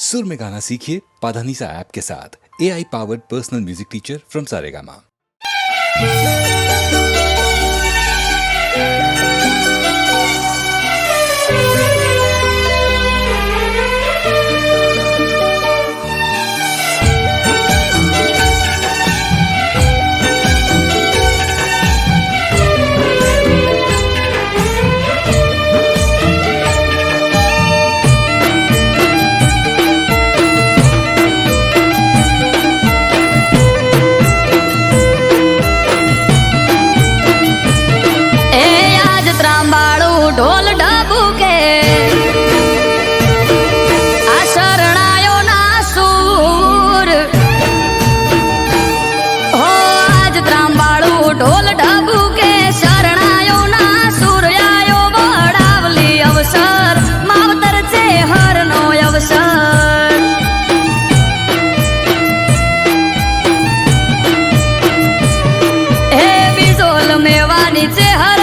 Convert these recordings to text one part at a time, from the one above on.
सुर में गाना सीखिए पाधानीसा ऐप के साथ AI powered personal music teacher from Saregama. ढोल ढाबू के आशरणायो ना सूर हो आज त्रांबाड़ू ढोल ढाबू के शरणायो ना सूर आयो बड़ावली अवसर मावतर चे हर नो अवसर हे बिजोल मेवानी चे हर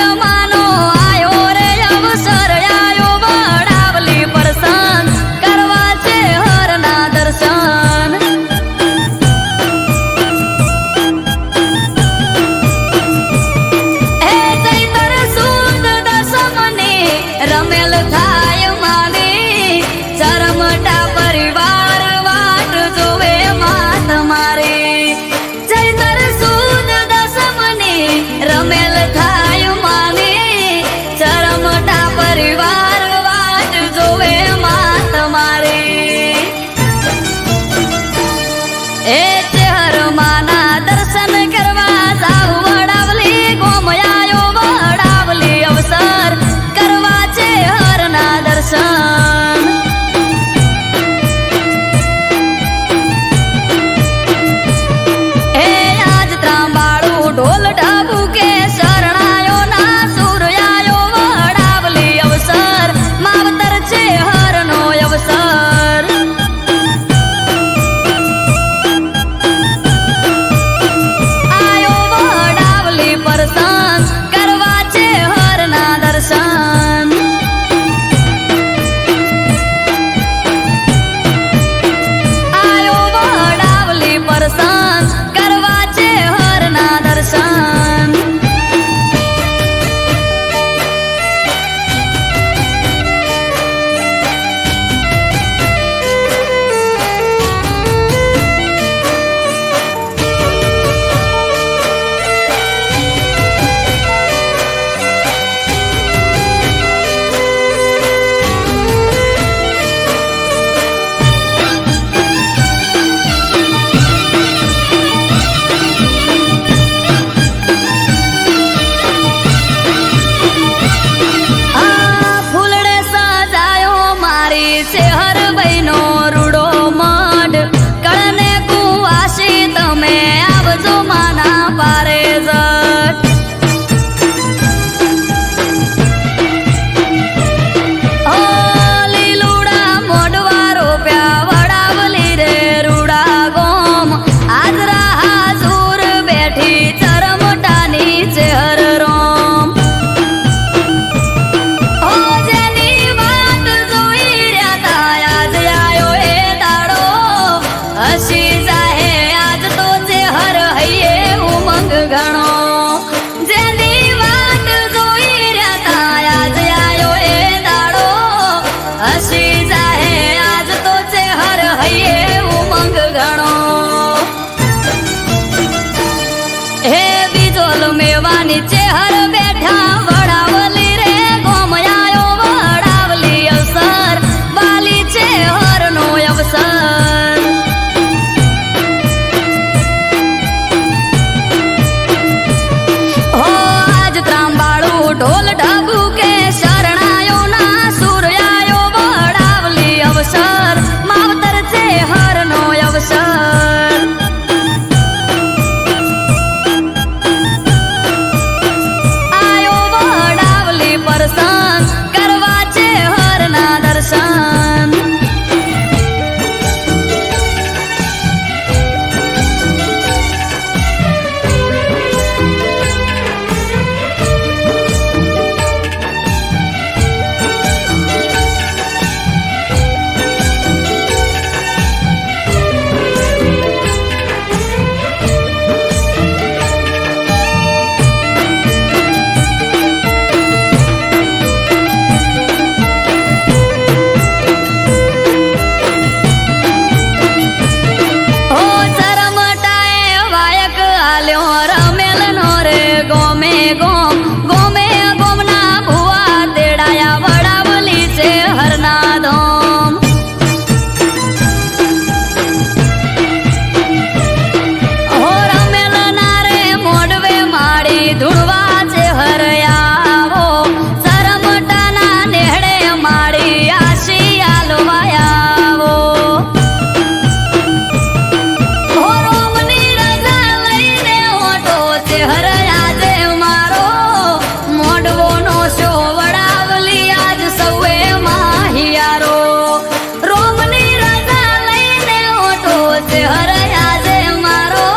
છે હરયાજે મારો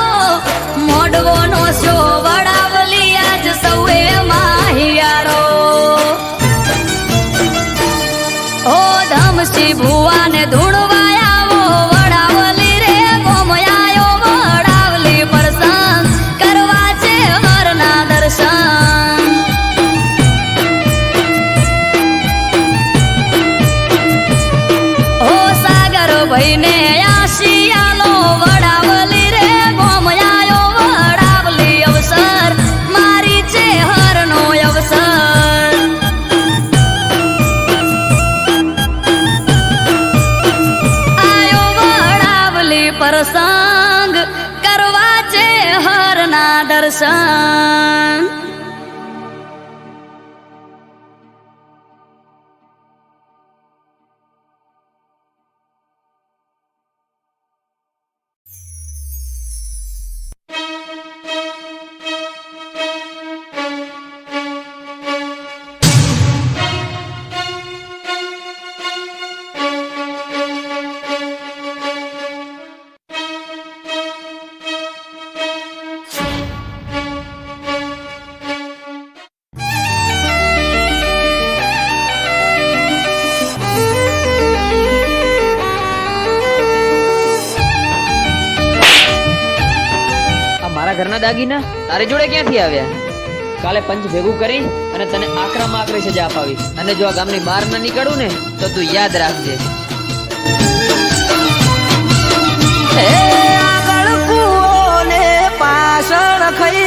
મોડવો નો શો વડાવલી આજ સૌએ માહિયારો ઓ ધમસી ભુવાને ધૂણવાયાવો વડાવલી રે ગોમયાયો વડાવલી પ્રસંગ કરવા છે હરના દર્શન ઓ સાગર ભાઈને આશિયાલો વડાવલી રે ગોમયાયો વડાવલી અવસર મારી છે હરનો અવસર આયો વડાવલી પ્રસંગ કરવા છે હરના દર્શન મારા ઘરના દાગીના તારી જોડે ક્યાંથી આવ્યા? કાલે પંચ ભેગું કરી અને તને આકરામાં આકરી સજા અપાવી, અને જો આ ગામની બહાર ના નીકળું ને તો તું યાદ રાખજે. આગળ કૂવો ને પાછળ ખઈ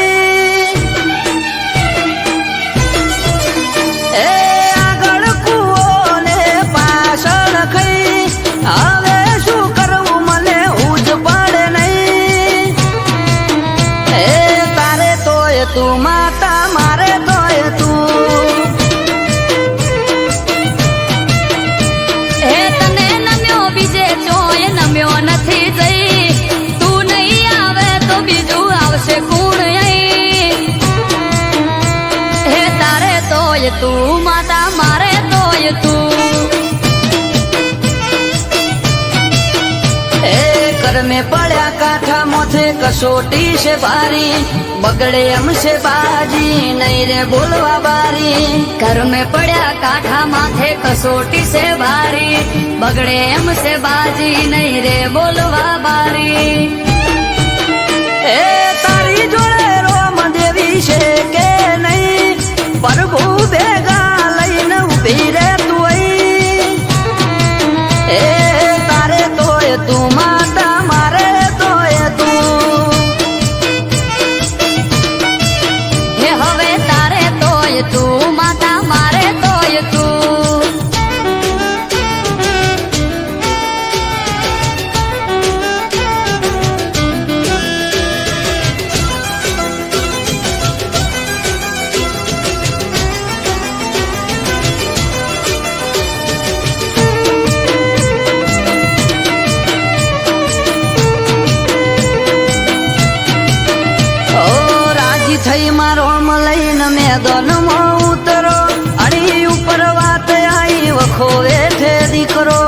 આગળ કૂવો ને પાછળ ખઈ હવે શું કરવું મને ઉજ પડે નહીં તારે તોય તું માતા મારે તોય તું હે તને નમ્યો બીજે ચોય નમ્યો નથી જઈ તું નહીં આવે તો બીજું આવશે કુણ અહીં હે તારે તોય તું માતા મારે તોય તું कर में पड़ा काठा मोथे कसोटी से भारी बगड़े हमसे बाजी नहीं रे बोलवा बारी घर में પડ્યા કાઠા માથે કસોટી સે ભારી બગડે એમ સે બાજી નહીં રે બોલવા બારી ए तारी जोड़े रोम देवी से के नहीं प्रभु बेगा लईन उभी रे तू ए तारे तोय तू माता मारे तोय तू હે હવે તારે તોય તું માતા મારે તોય તું ओ राजी थई मारो मलईन मैदान में उतरो अड़ी ऊपर बात आई वखो वेठे दीकरो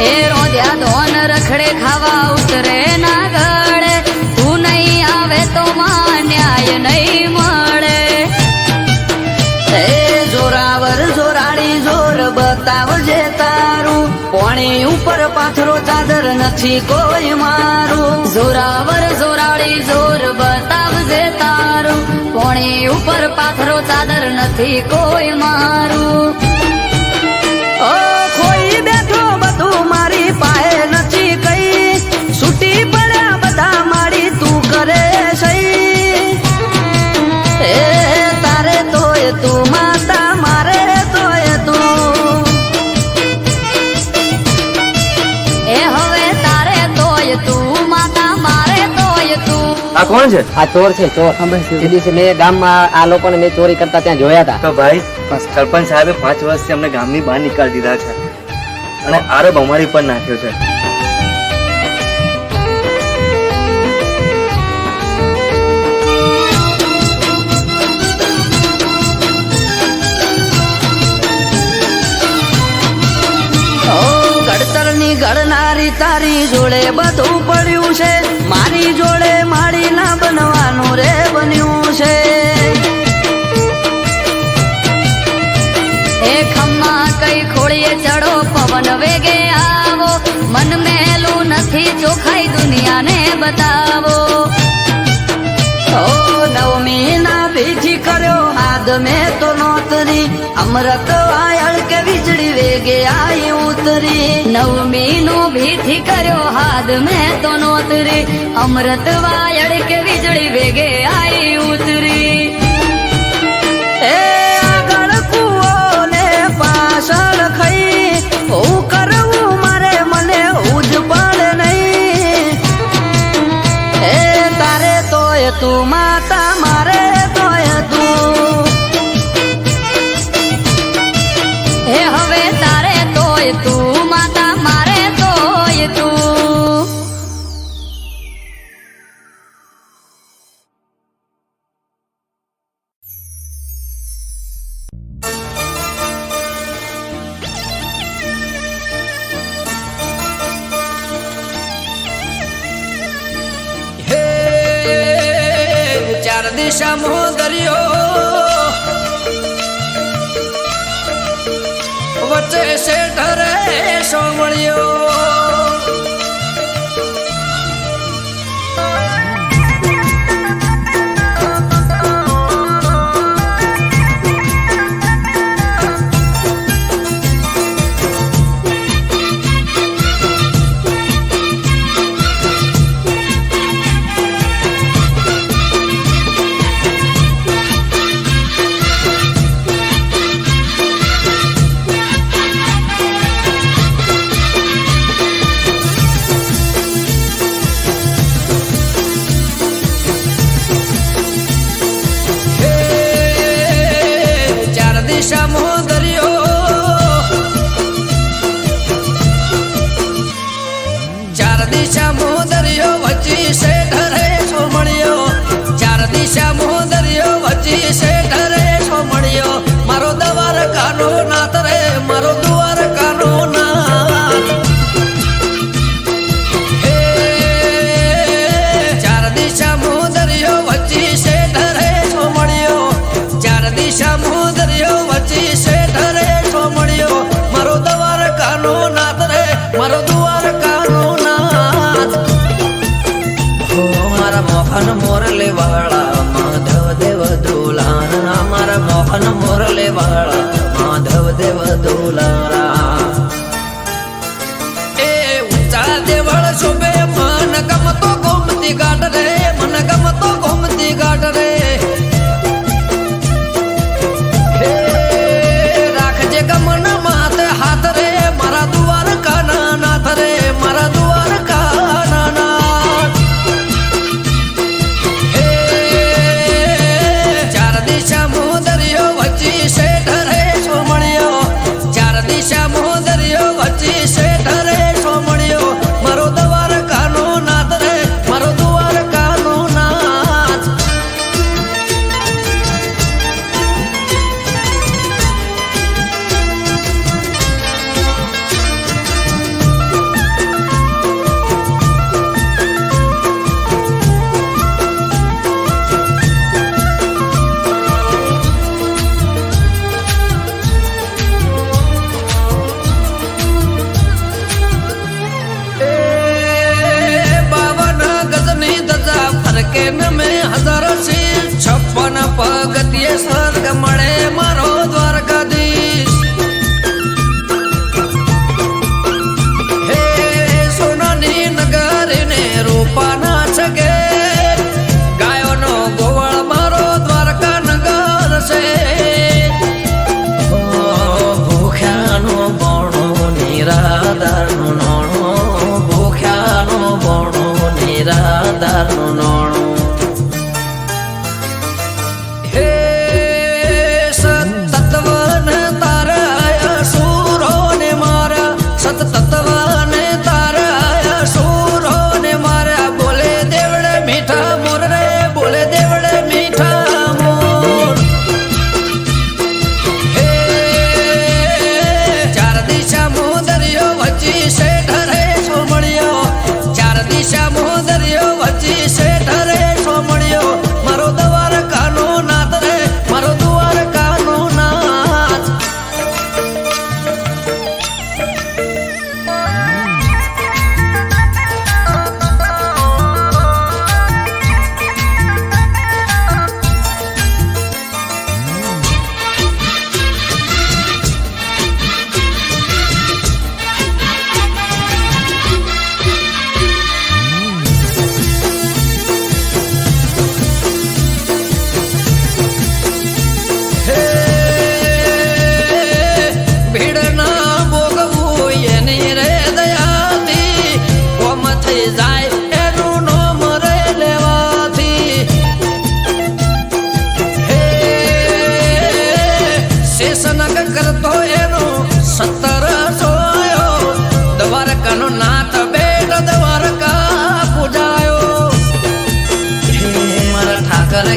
એ રોધ્યા ધોન રખડે ખાવા ઉતરે ના ગળે તું નહીં આવે તો માં ન્યાય નહીં મળે ए जोरावर जोराड़ी जोर बतावजे तारू पोणी ऊपर पाथरो चादर નથી કોઈ મારું જોરાવર જોરાળી જોર બતાવજે તારું પોણી ઉપર પાથરો ચાદર નથી કોઈ મારું ઓ કોઈ બેઠો બધું મારી પાસે નથી કઈ છૂટી પડ્યા બધા મારી તું કરે સહી એ તારે તોય તું માતા મારે તોય તું એ હવે તારે તોય તું માતા મારે તોય તું આ કોણ છે? આ ચોર છે, ચોર. તે દિવસે મેં ગામમાં આ લોકોને મેં ચોરી કરતા ત્યાં જોયા હતા. તો ભાઈ સરપંચ સાહેબે 5 વર્ષથી અમને ગામની બહાર નીકાળી દીધા છે અને આરોપ અમારી પર નાખ્યો છે. ઘડનારી તારી જોડે બધું પડ્યું છે, મારી જોડે માળી ના બનવાનું રે બન્યું છે. એ ખમ્મા કઈ ખોળીએ ચડો પવન વેગે આવો, મન મેલું નથી ચોખાઈ દુનિયાને બતાવો. ઓ નવમી ના બીજી કર્યો હાથ મેં તો નોતરી, અમૃત વાયળ કે વીજળી વેગે આઈ ઉતરી. નવમી નો ભીથી કર્યો હાથ મેં તો નોતરી, અમૃત વાયડ કે વીજળી વેગે આઈ ઉતરી. એ આગળ કૂવો ને પાછળ ખઈ, હું કરવું મારે મને હું જ પડે નહીં. એ તારે તોય તું માતા, મારે તોય તું. હે હવે તારે તોય તું માતા, મારે તોય તું. હે ચાર દિશામાં દરિયો, વચ્ચે શેઠ રે સોમળિયો. મારો દવાર કાનો નાથ રે, મારો દ્વાર કાનો નાથ. હે ચાર દિશામાં દરિયો વચ્ચે શેઠ રે સોમળિયો, ચાર દિશામાં દરિયો વચ્ચે શેઠ રે સોમળિયો. મારો દવાર કાનો નાથ રે, મારો દ્વાર કાનો નાથ. હો મારા મોહન મોરલે વાળા માધવ દેવ દુલારા, મારા મોહન મોરલે વાળા માધવ દેવ દુલારા. એ ઊંચા દેવળ શોભે મન ગમતો ગોમતી ઘાટ રે, મન ગમતો ગોમતી ઘાટ રે. હે રાખજે ગમન માથે હાથ રે, મારા દ્વાર કાના નાથ રે, મારા દ્વાર કાના નાથ. હે ચાર દિશામાં દરિયો વચ્ચે શેઠ રે સોમળિયો, ચાર દિશામાં દરિયો વચ્ચે શેઠ રે સોમળિયો. મારો દ્વાર કાનો નાથ રે, મારો દ્વાર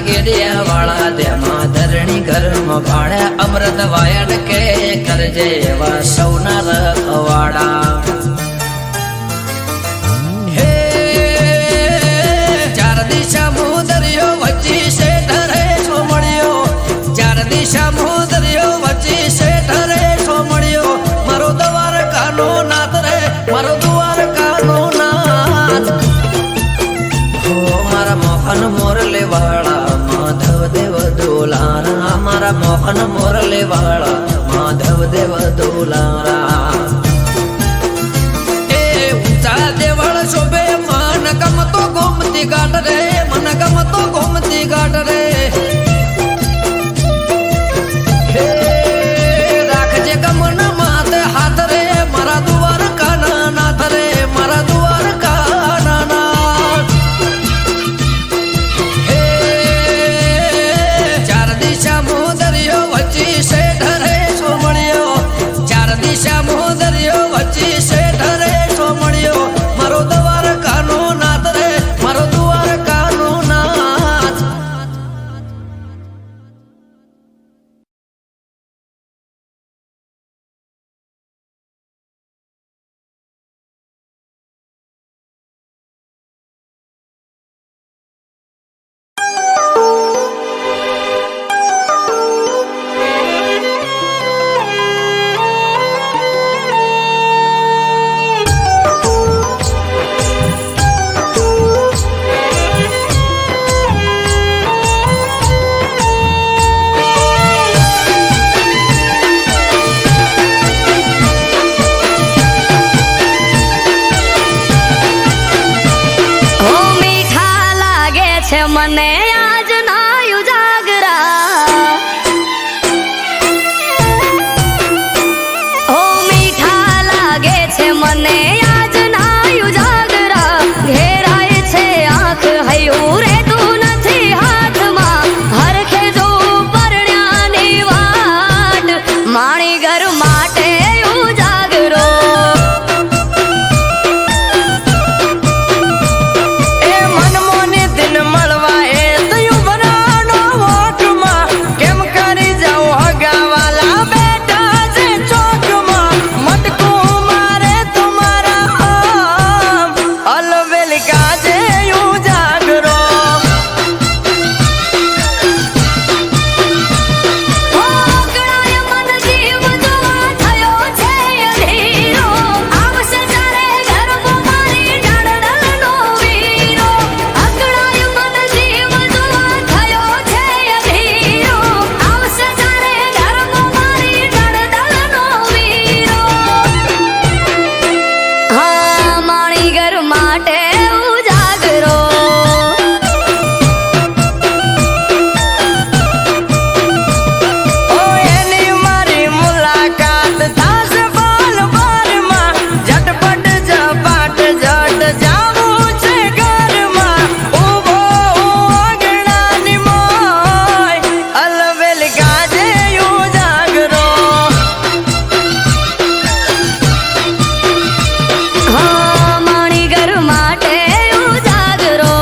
ગેડિયા વાળા તેમાં ધરણી ઘરમાં ભાડ્યા અમૃત વાયડ કે કરજે એવા સૌના રખવાડા હે ચાર દિશા મુદરિયો વચ્ચે શેઠ રે છોમણિયો ચાર દિશા મુદરિયો વચ્ચે શેઠ રે છોમણિયો મારો દ્વારકાનો નાથ રે મારો દ્વારકાનો નાથ હો મારા મોહન મોરલે વાળા માધવ દેવ દોલારા મારા મોહન મોરલે વાળા માધવ દેવ દોલારા એ ઊંચા દેવળ શોભે મન ગમતો ગોમતી ઘાટ રે મન ગમતો ગોમતી ઘાટ રે હે રાખજે ગમન માથે હાથ રે મારા દ્વારકાના નાથ રે મારા દ્વારકાના નાથ હે ચાર દિશા મોદરિયો વચ્ચે શેઠ રે છોમણિયો ચાર દિશા મોદરિયો વચ્ચે શેઠ રે છોમણિયો મારો દ્વારકાનો નાથ રે મારો દ્વારકાનો નાથ હો મીઠા લાગે છે મને આજ ના ઉજાગરા હો મીઠા લાગે છે મને આજ ના ઉજાગરા ઘેરાય છે આંખ હૈયું રેતું નથી હાથમાં હરખે જો પરણ્યાની વાટ માણી ઘર માટે ઉજાગરો એ મનમોને દિન મળવા એ તયું બનાનો વોટમાં કેમ કરી જાઉં હગાવાલા બેટા છે ચોકમાં મટકું મારે તમારા આમ અલવેલ કાજે ઉજાગરો ઓગળાય મન જીવ જોવા થયો છે અધીરો આવશે જ્યારે ઘરમાં મારી ડાળડલનો વીરો ઓગળાય મન જીવ જોવા થયો છે અધીરો આવશે જ્યારે ઘરમાં મારી ડાળડલનો વીરો હા માણી ઘર માટે ઉજાગરો ઓ એની મારી મુલાકાત થાશે બાલબારમાં ઝટપટ ઝપાટ ઝટ જાવું છે ઘરમાં ઊભો આંગણાની મોય અલવેલ કાજે ઉજાગરો હા માણી ઘર માટે ઉજાગરો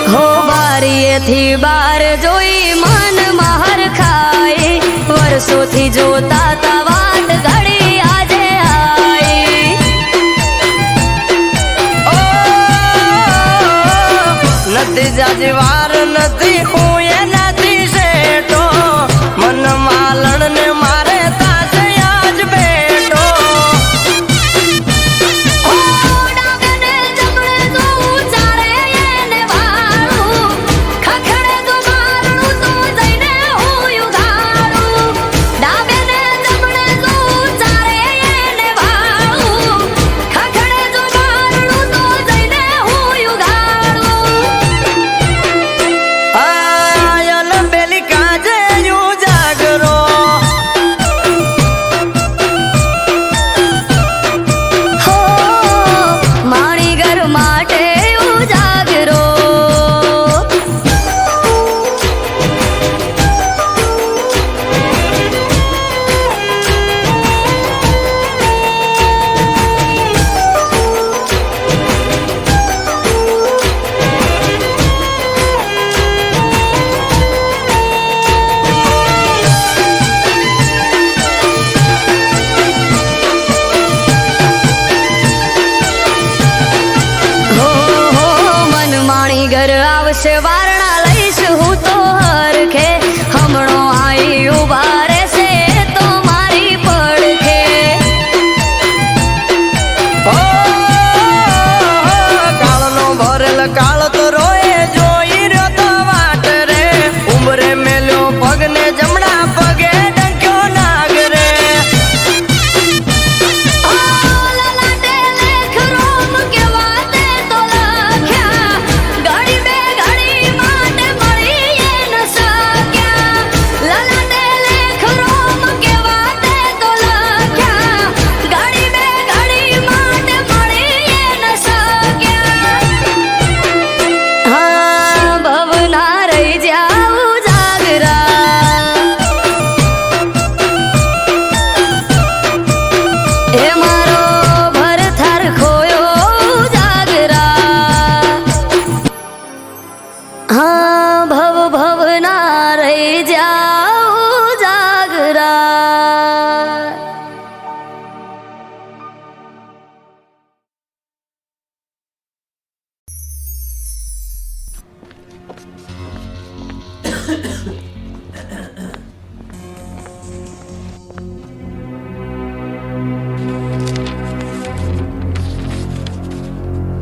હો બારીએથી બાર જોઈ મન મહર ખાય વર્ષોથી જોતા તા વાત ઘડી આજે આઈ ઓ નથી જાજી વાર નથી હું એનાથી શેઠો મન માલણ ને મારે તાસે આજ બેઠો ઓ ડાબેને જમણે જોઉં ચારે એને વાળું ખખડે જો મારણું તો જઈને હું ઉઘાડું ડાબેને જમણે જોઉં ચારે એને વાળું ખખડે જો મારણું તો જઈને હું ઉઘાડું આ આવશે વારણા લઈશ હું તો હરખે હમણો આઈ ઉભા રહેશે તો મારી પડખે કાળનો ભરેલ કાળ તો રોએ જોઈ રહ્યો તો વાટ રે ઉમરે મેલ્યો પગને જમણા પગે ડંક્યો નાગ રે લલાટે લેખ રોમ કેવા તે તો લખ્યા ઘડી બે ઘડી માટે મળી ન શક્યા લલાટે લેખ રોમ કેવા તે તો લખ્યા ઘડી બે ઘડી માટે મળી ન શક્યા હા ભવના રહી જાઉં જાગરા એ મારો ભરથાર ખોયો જાગરા હા ભવ ભવના રહી જાઉં જાગરા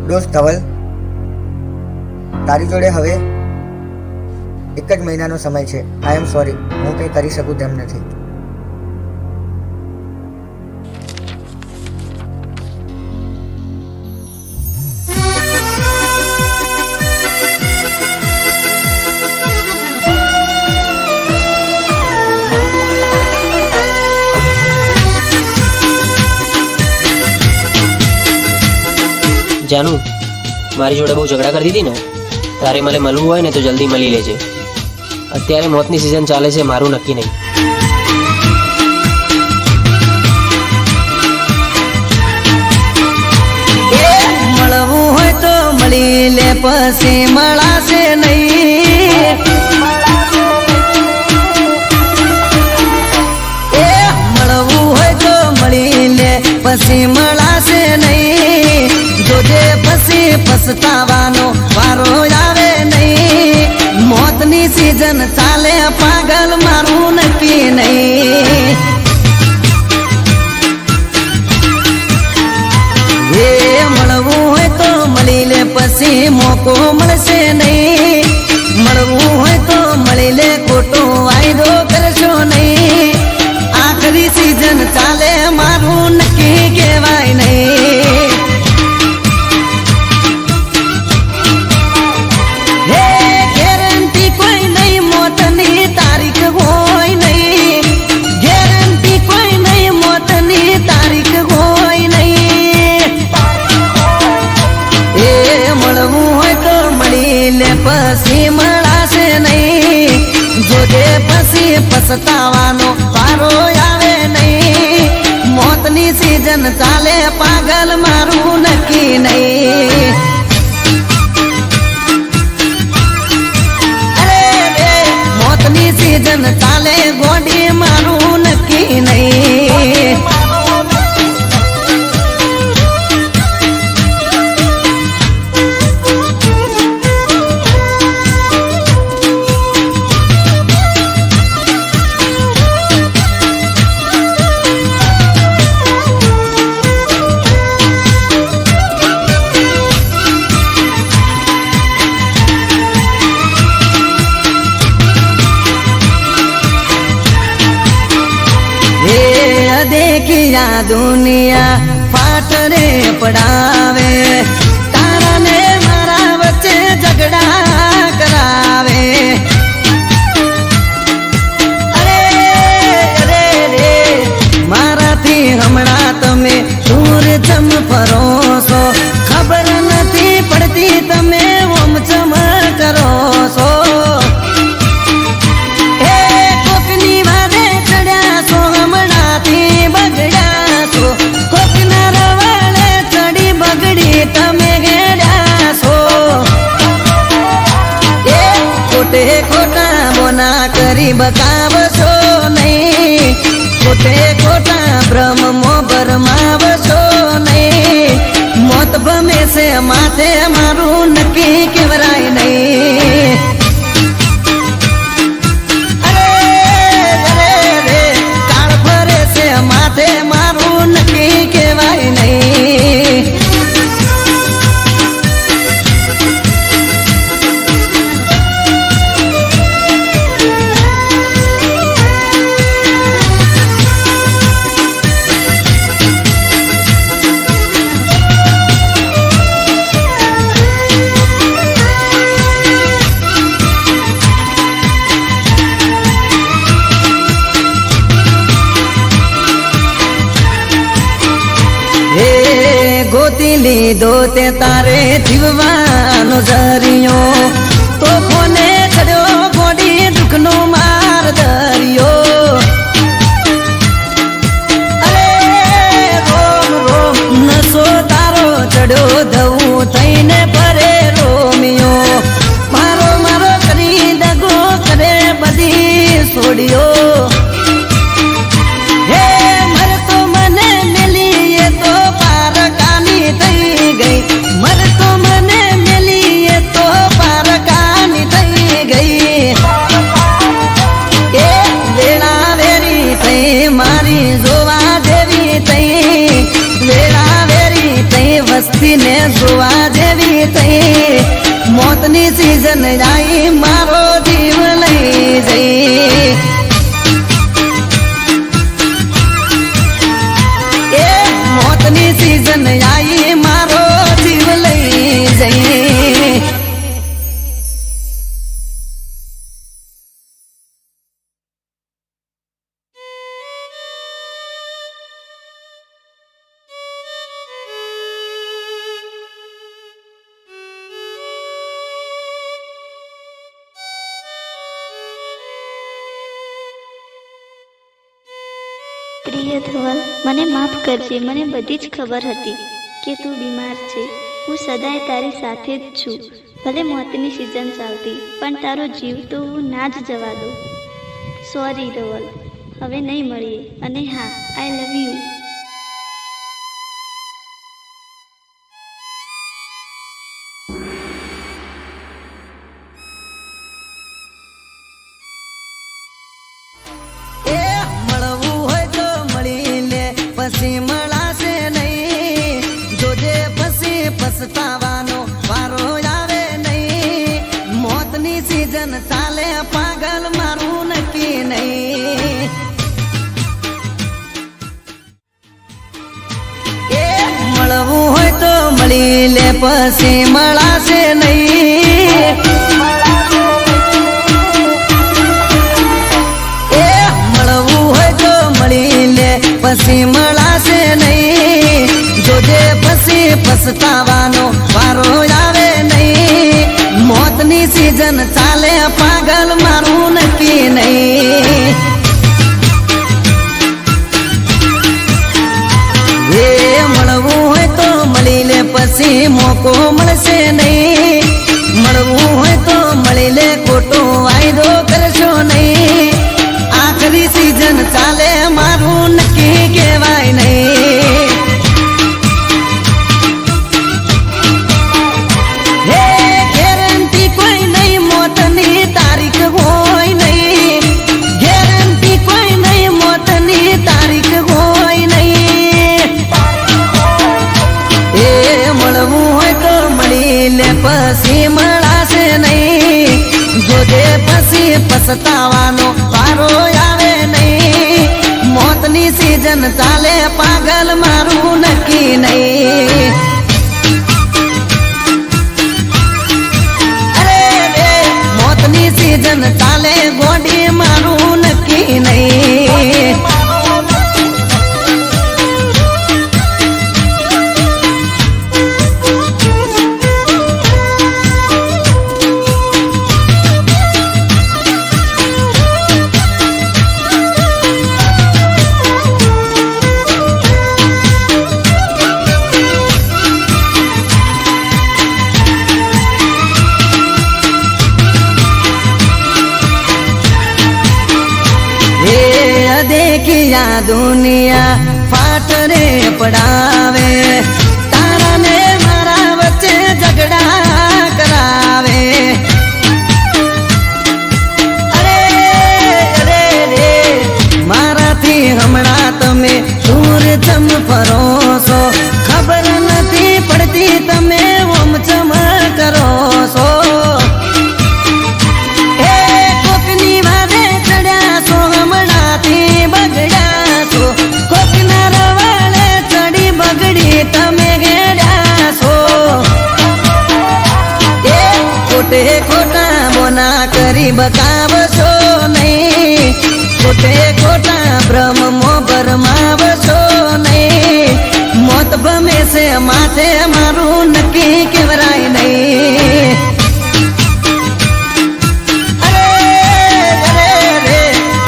દોસ્ત ધવલ, તારી જોડે હવે એક જ મહિનાનો સમય છે. આઈ એમ સોરી, હું કંઈ કરી શકું તેમ નથી. જાનુ, મારી જોડે બહુ ઝઘડા કરતી હતી ને, તારે મને મળવું હોય ને તો જલ્દી મળી લેજે. અત્યારે મોતની સિઝન ચાલે છે, મારું નક્કી નહીં. મળવું હોય તો મળી લે પછી મળાશે નહીં મળવું હોય તો મળી લે પછી મળાશે નહીં જોજે પછી પછતાવાનો વારો આવે નહીં મોતની સિઝન ચાલે પાગલ મારું નક્કી નહીં એ મળવું હોય તો મળી લે પછી મોકો મળશે નહીં મળવું હોય તો મળી લે ખોટો વાયદો કરશો નહીં આખરી સિઝન ચાલે મારું નક્કી કહેવાય નહીં હે ગેરંટી કોઈ નહીં મોતની તારીખ હોય નહીં ગેરંટી કોઈ નહીં મોતની તારીખ હોય નહીં એ મળવું હોય તો મળી લે પછી મળાશે નહીં જોજે પછી પછતાવાનો વારો આવે નહીં મોતની સિઝન ચાલે પાગલ મારું નક્કી નહીં અરે રે મોતની સિઝન ચાલે ગોડી મારું નક્કી નહીં देखिया दुनिया फाट रे पड़ावे तारा ने मारा बच्चे झगड़ा करावे अरे रे रे मारा थी हमणा तमे दूर चम फरो सो खबर नहीं पड़ती तमे ओम चम करो सो તમે ગેડા છો એ ખોટે ખોટા બોના કરી બતાવશો નહીં ખોટે ખોટા ભ્રમમો ભરમાવશો નહીં મોત ભમે છે માથે મારું નક્કી કેવરાય નહીં ગોતી લીધો તે તારે જીવવાનો જરિયો તો કોને ચડ્યો ગોડી દુઃખનો માર દરિયો અરે રોમ રોમ નસો તારો ચડ્યો દઉં થઈને ફરે રોમિયો મારો મારો કરી દગો કરે બધી છોડ્યો વસ્તી ને જોવા જેવી થઈ મોતની સીઝન આવી મારો જીવ લઈ જઈ એ મોતની સીઝન આવી મારો જીવ લઈ જઈ પ્રિય ધવલ, મને માફ કરજે. મને બધી જ ખબર હતી કે તું બીમાર છે. હું સદાય તારી સાથે જ છું. ભલે મોતની સિઝન ચાલતી, પણ તારો જીવ તો હું ના જ જવા દઉં. સોરી ધવલ, હવે નહીં મળીએ. અને હા, આઈ લવ યુ. પછી મળાશે નહીં જોજે પછી પછતાવાનો વારો આવે નહીં મોતની સીઝન ચાલે પાગલ મારું નક્કી નહીં એ મળવું હોય તો મળી લે પછી મળાશે નહીં એ મળવું હોય તો મળી લે પછી મળાશે નહીં જોજે પછી પછતાવાનો વારો આવે નહીં મોતની સીઝન ચાલે પાગલ મારું નક્કી નહીં એ મળવું હોય તો મળી લે પછી મોકો મળશે નહીં મળવું હોય તો મળી લે ખોટો વાયદો કરશો નહીં આખરી સીઝન ચાલે મારું નક્કી કહેવાય નહીં હે ગેરંટી કોઈ નહીં મોતની તારીખ હોય નહીં ગેરંટી કોઈ નહીં મોતની તારીખ હોય નહીં એ મળવું હોય તો મળી લે પછી મળાશે નહીં જોજે પછી પછતાવાનો વારો આવે નહીં મોતની સીઝન ચાલે પાગલ મારું નક્કી નહીં અરે રે મોતની સીઝન ચાલે ગોડી મારું નક્કી નહીં देखिया दुनिया फाट रे पड़ावे तारा ने मारा बच्चे झगड़ा करावे अरे अरे रे मारा थी हमड़ा तमे दूर चम फरो सो खबर नहीं पड़ती तमे ओम चम करो सो તમે ગેડા છો એ ખોટે ખોટા બોના કરી બતાવશો નહીં ખોટે ખોટા ભ્રમમો ભરમાવશો નહીં મોત ભમે છે માથે મારું નક્કી કેવરાય નહીં.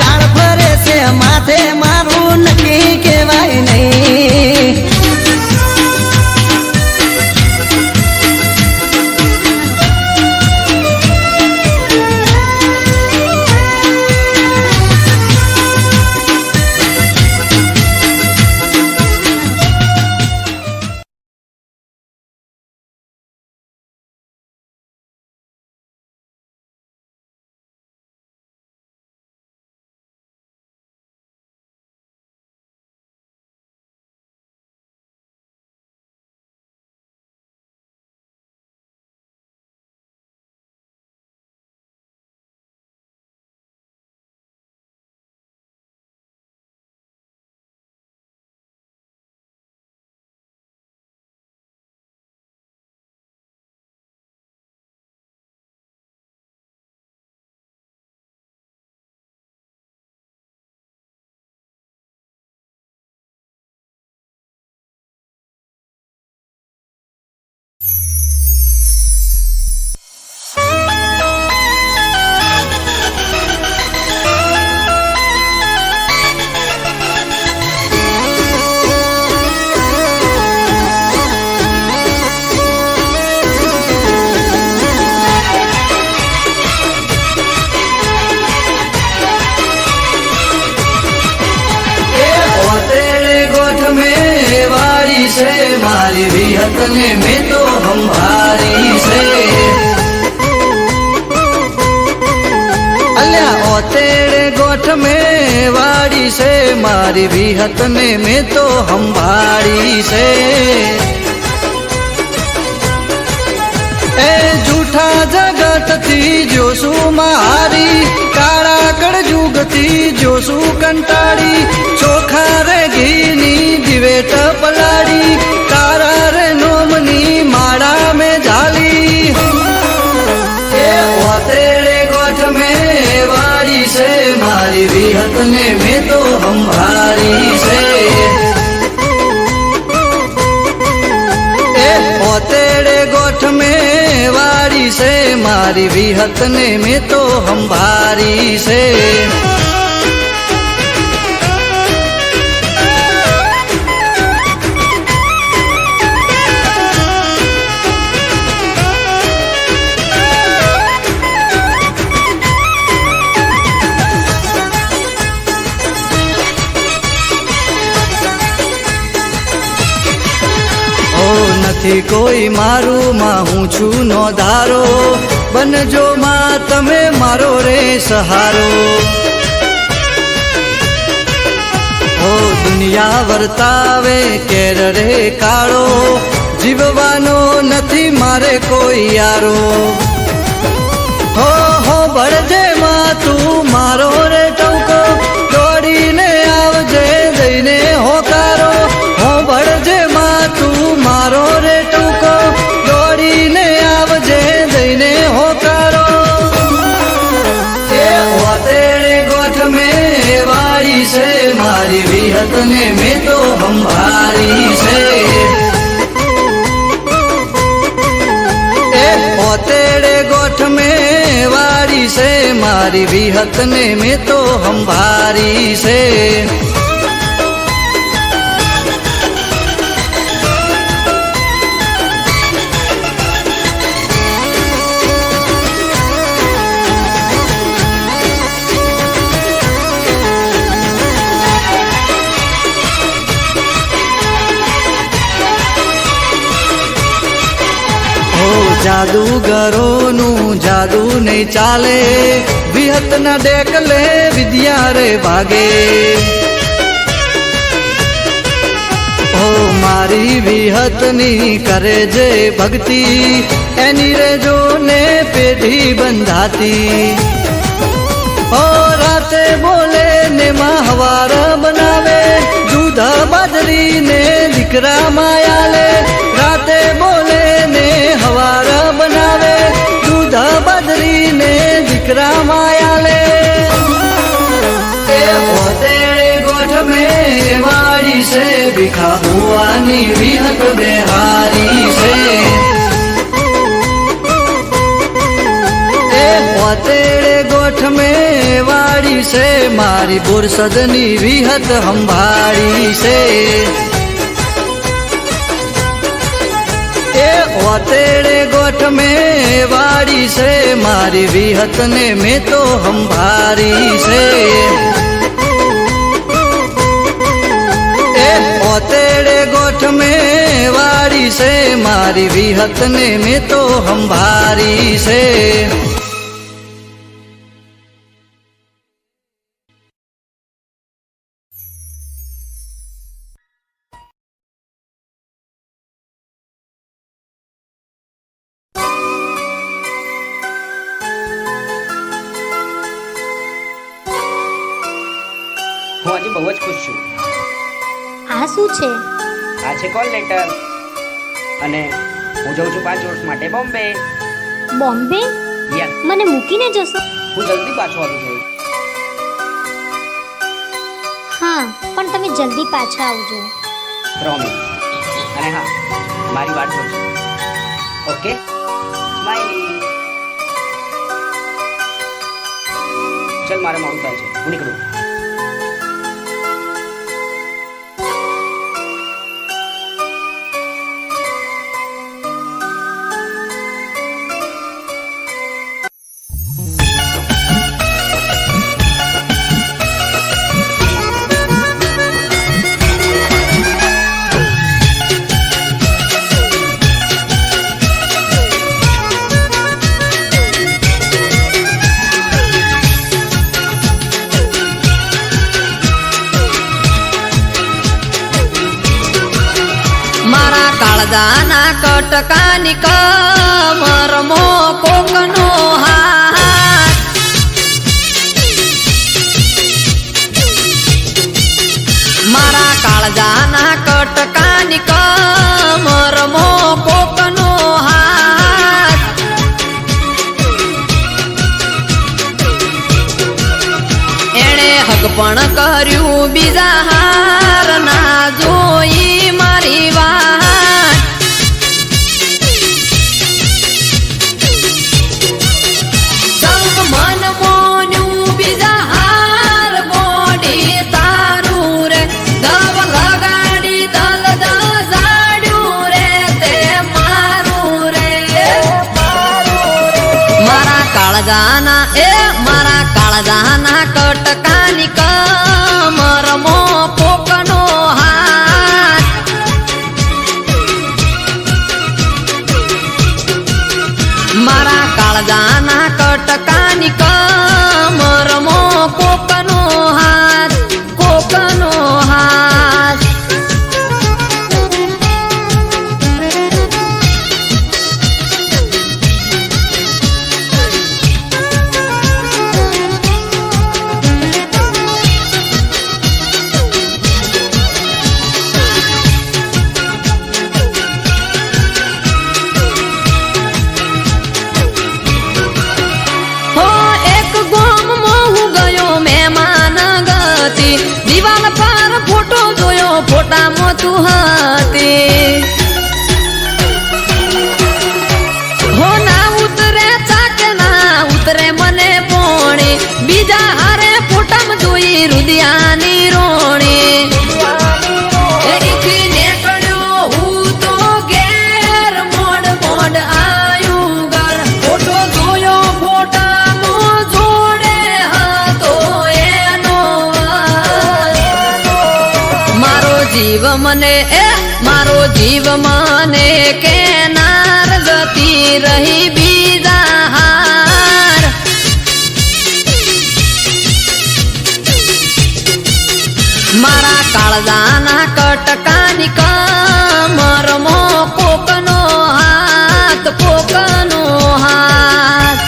કાળ ફરે છે માથે મારું નક્કી કેવાય નહીં. मारी विहत ने में तो हम भारी से अल्या ओतेड़े गोठ में वाड़ी से मारी विहत ने में तो हम भारी से ए झूठा जगत थी जो सु मारी काड़ा कड़ जुग थी जो सु कंटाड़ी चोखा रे घीनी दिवेट पलाड़ी तारा रे नोमनी माड़ा में झाली तेरे गोठ में वारी से मारी विहत ने में तो हम भारी से तेरे गोठ में वारी से मारी विहत ने में तो हम भारी से નથી કોઈ મારું માં હું છું નો ધારો બનજો માં તમે મારો રે સહારો ઓ દુનિયા વર્તાવે કેર રે કાળો જીવવાનો નથી મારે કોઈ યારો હો બળજે માં તું મારો રે ટંકો દોડીને આવજે દઈને હોકારો હો બળજે માં તું मारो रे टूको दौड़ी ने आवजे दईने होकारो तेरे गोठ में वारी से मारी विहत ने में तो हम भारी से तेरे गोठ में वारी से मारी विहत ने में तो हम भारी से જાદુગરોનું જાદુ નહીં ચાલે વિહતના ડેકલે વિદ્યા રે ભાગે ઓ મારી વિહતની કરે જે ભક્તિ એની રે જોને પેઢી બંધાતી ઓ રાતે બોલે ને માં હવાર બનાવે દૂધ બાજરી ને દીકરા માયાલે રાતે બોલે ને હવાર बनावे दूध बदरी ने दिकरा मायाले तेरे गोठ में वारी से बिखा हुआ સદની વિહત બેહારી છે એ પોતેડે ગોઠ મેં વાળી છે મારી બોરસદની વિહત સંભાળી છે એ ઓતેડે ગોઠ મેં વાળી છે મારી વિહત ને મેં તો સંભાળી છે એ ઓતેડે ગોઠ મેં વાળી છે મારી વિહત ને મેં તો સંભાળી છે હું આજે બહુ જ ખુશ છું. આ શું છે? આ છે કોલ લેટર અને હું જઉં છું 5 વર્ષ માટે બોમ્બે. બોમ્બે? યસ, મને મૂકીને જશો? હું જલ્દી પાછો આવી જઈશ. હા, પણ તમે જલ્દી પાછા આવજો. પ્રોમિસ. અને હા, મારી વાત જોજો. Okay, smiley. ચલ, મારે મોડું થાય છે, હું નીકળું. મારા કાળજાના કટકાની કમરમો કોકનો હાથ મારા કાળજાના કટકાની કમરમો કોકનો હાથ એણે હક પણ કર્યું બીજા હાર ના જોઈ મારી વાત સંગ મન મોન્યું બીજા હાર બોડી તારું રે દવ લગાડી દલ દજાડ્યું રે તે મારું રે મારા કાળજાના મારા કાળજાના કટકાની કમરમો કોકનો હાથ મારા કાળજાના કટકાની કમરમો કોકનો હાથ કોકનો હાથ હો એક ગોમમાં હું ગયો મહેમાન ગતિ દિવાલ પર ફોટો જોયો ફોટામાં તું હતી હો ના ઉતરે ચાકે ના ઉતરે મને પોણી બીજા હારે ફોટામાં જોઈ રુદિયાની રોણી એથી નીકળ્યો હું તો ઘેર મોડ મોડ આયું ઘર ફોટો જોયો ફોટામાં જોડે હતો એનો મારો જીવ મને કેનાર જતી રહી બીજા હાર મારા કાળજાના કટકાની કમરમો કોકનો હાથ કોકનો હાથ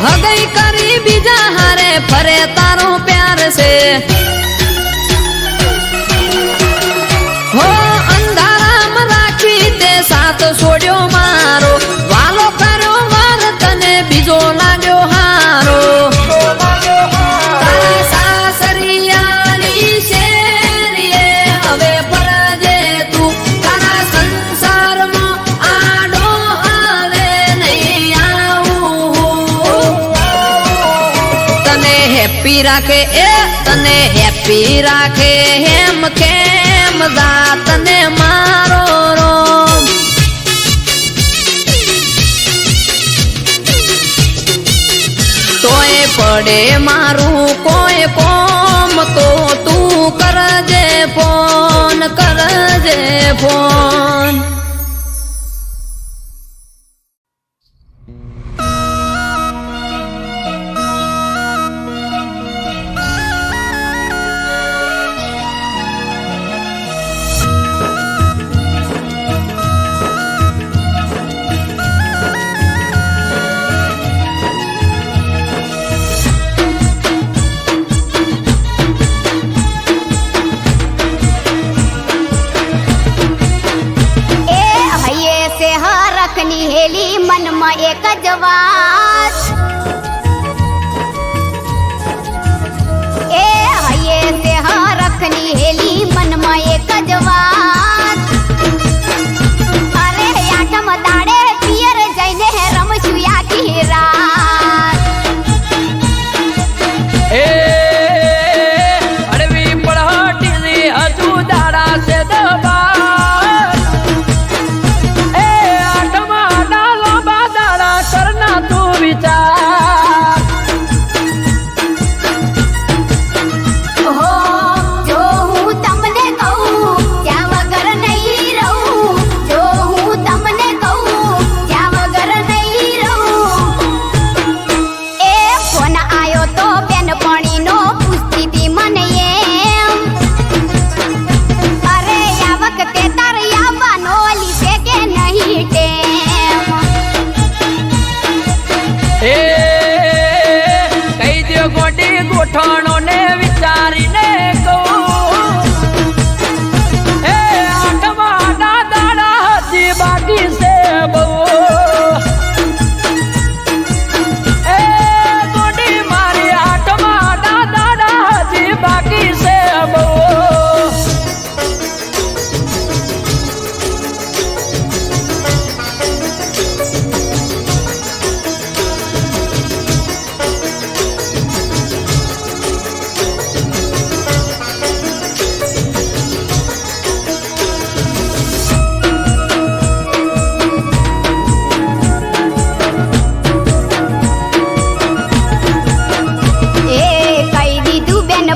હગઈ કરી બીજા હારે ફરે તારો પ્યાર છે હો અંધારામાં રાખી તે સાથ છોડ્યો મારો વાલો કર્યો માર તને બીજો લાગ્યો હારો તારા સાસરિયાની શેરીએ હવે ફરજે તું તારા સંસારમાં આડો આવે નહીં આવું તને હેપી રાખે તને હેપી રાખે હેમ કેમ દા તને મારો રોમ તોય પડે મારું કોઈ કોમ તો તું કરજે ફોન હેલી મનમાં એક જ વાત એ હૈયે તે હરખની હેલી મનમાં એક જ વાત અરે આઠમ દાડે પિયર જઈને રમશું આખી રાત એ અડવી પડહટીની હજુ દાડા છે દબા ગોઠણો ને વિચારીને કહું એ આઠમા દાડા હજી બાકી છે બહુ એ ગોડી મારી આઠમા દાડા હજી બાકી છે બહુ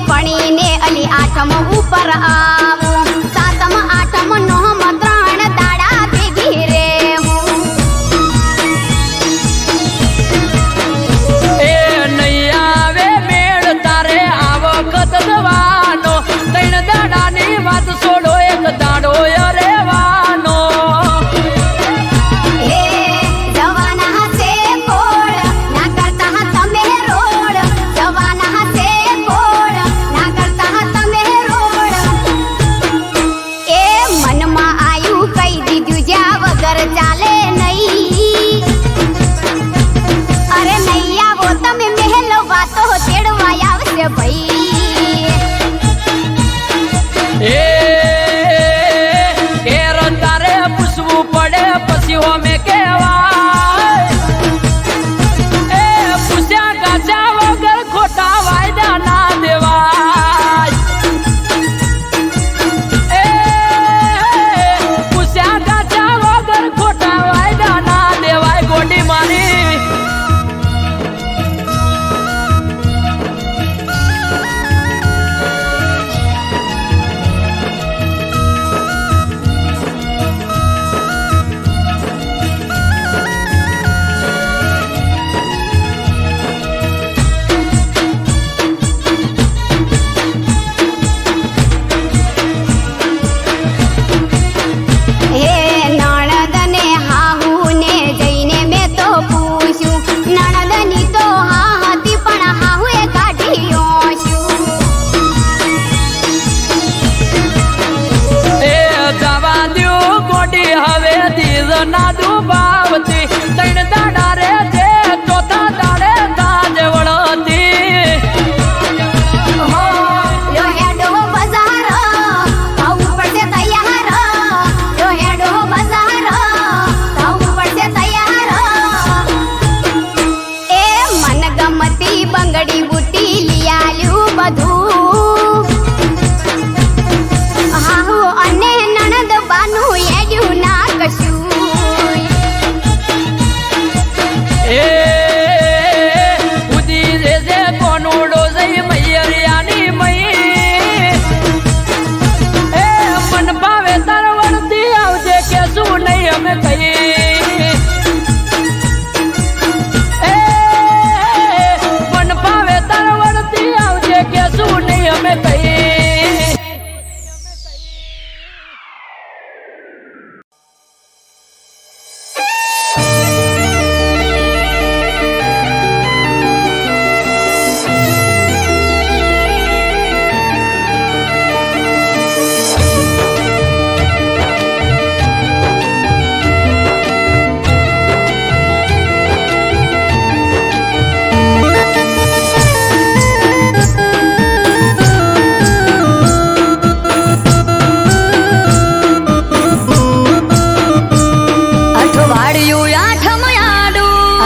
પણીને અલી આઠમ ઉપર આવું સાતમ આઠમ નોમ 3 દાડા ભેગી રે એ નહીં આવે મેળ તારે આ વખત જવાનો 3 દાડાની વાત છોડો એક દાડો રહેવાનો એ જવાના હસે કોળ ના કરતા તમે રોડ જવાના હસે કોળ ના કરતા તમે રોડ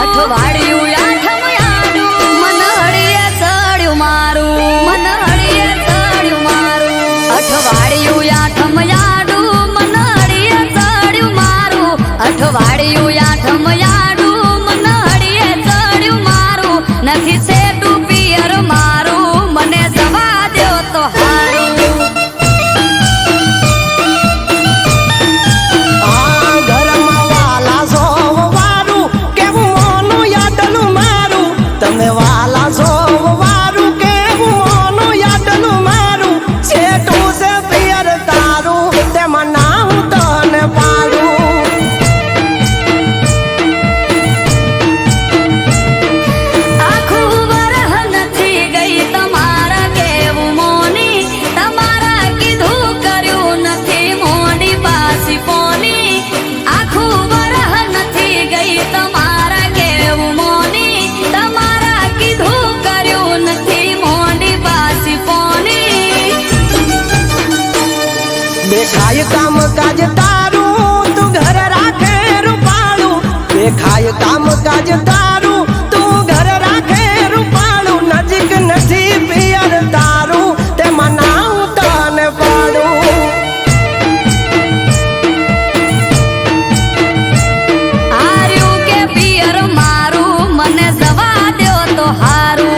અઠવાડિયું આઠમ યાડું મન હળીએ ચડ્યું મારું મન હળીએ ચડ્યું મારું અઠવાડિયું આઠમ યાડું મન હળીએ ચડ્યું મારું અઠવાડિયું આઠમ યાડું મન હળીએ ચડ્યું મારું નથી સેટું પિયર મારું મને જવા દ્યો તો હારું દેખાય કામ કાજ તારું તું ઘર રાખે રૂપાળું દેખાય કામ કાજ તારું તું ઘર રાખે રૂપાળું નજીક નથી પિયર તારું તે મનાવું તને પાડું આર્યું કે પિયર મારું મને જવા દ્યો તો હારું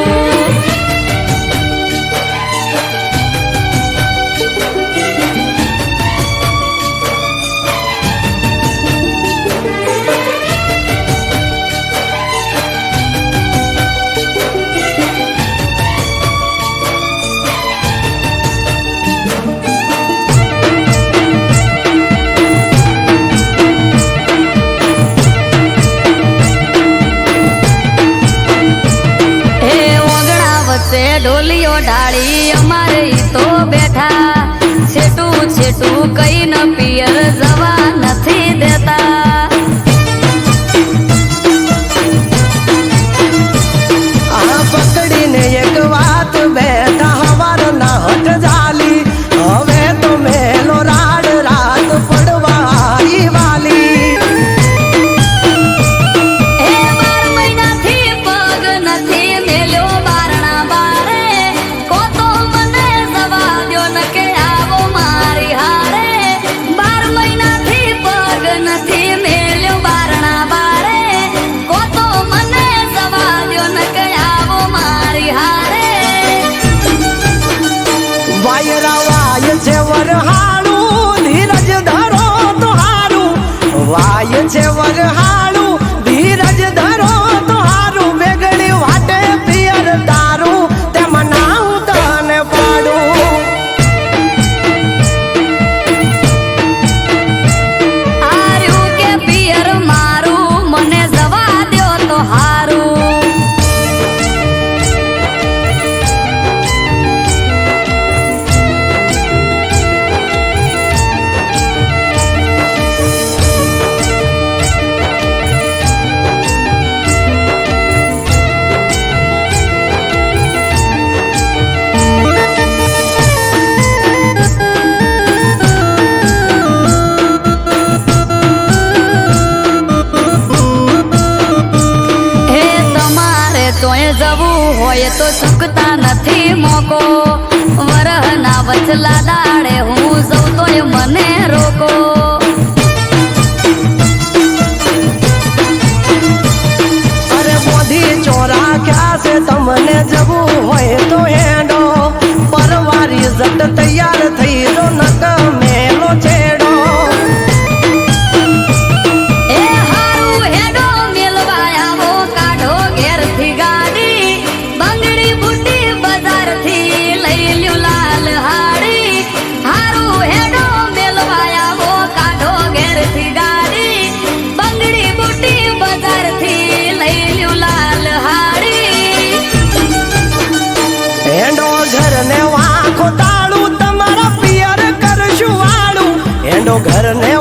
ઢોલિયો ઢાળી અમારે તો બેઠા છેટું છેટું કઈ ન પિયર જવા નથી દેતા આ પકડીને એક વાત બેઠા હવાર ના હટ જાલી હવે તો મેલો રાડ રાત પડવા આવી વાલી એ 12 મહિનાથી પગ નથી મેલ્યો બારણા બારે કોતો મને જવા દ્યો ન કે આવો મારી હારે 12 મહિનાથી પગ નથી મેલ્યો બારણા બારે કોતો મને જવા દ્યો ન કે આવો મારી હારે વાયરા વાય છે વરહાળું ધીરજ ધરો તો હારું વાય છે વરહાળું ધીરજ ધરો તો હારું વેગળી વાટે પિયર તારું તે મનાવું તને પાડું આર્યું કે પિયર મારું મને જવા દ્યો તો હારું હે તમારે તોય જવું હોય તો ચૂકતા નથી મોકો વરહના વચલા દાડે હું જઉં તોય મને રોકો અરે બોધી ચોરા ક્યાં છે તમને જવું હોય તો હેડો પરવારી જટ તૈયાર થઈ જો નક મેલો છેડો એ હારું હેડો મેલવા આવો કાઢો ઘેરથી ગાડી બંગડી બુટી બજારથી લઈ લ્યો લાલ હાડી હારું હેડો મેલવા આવો કાઢો ઘેરથી ગાડી બંગડી બુટી બજારથી લઈ લ્યો લાલ હાડી હેડો ઘર ને વાંખો તાળું તમારા પિયર કરશું વાળું હેડો ઘર ને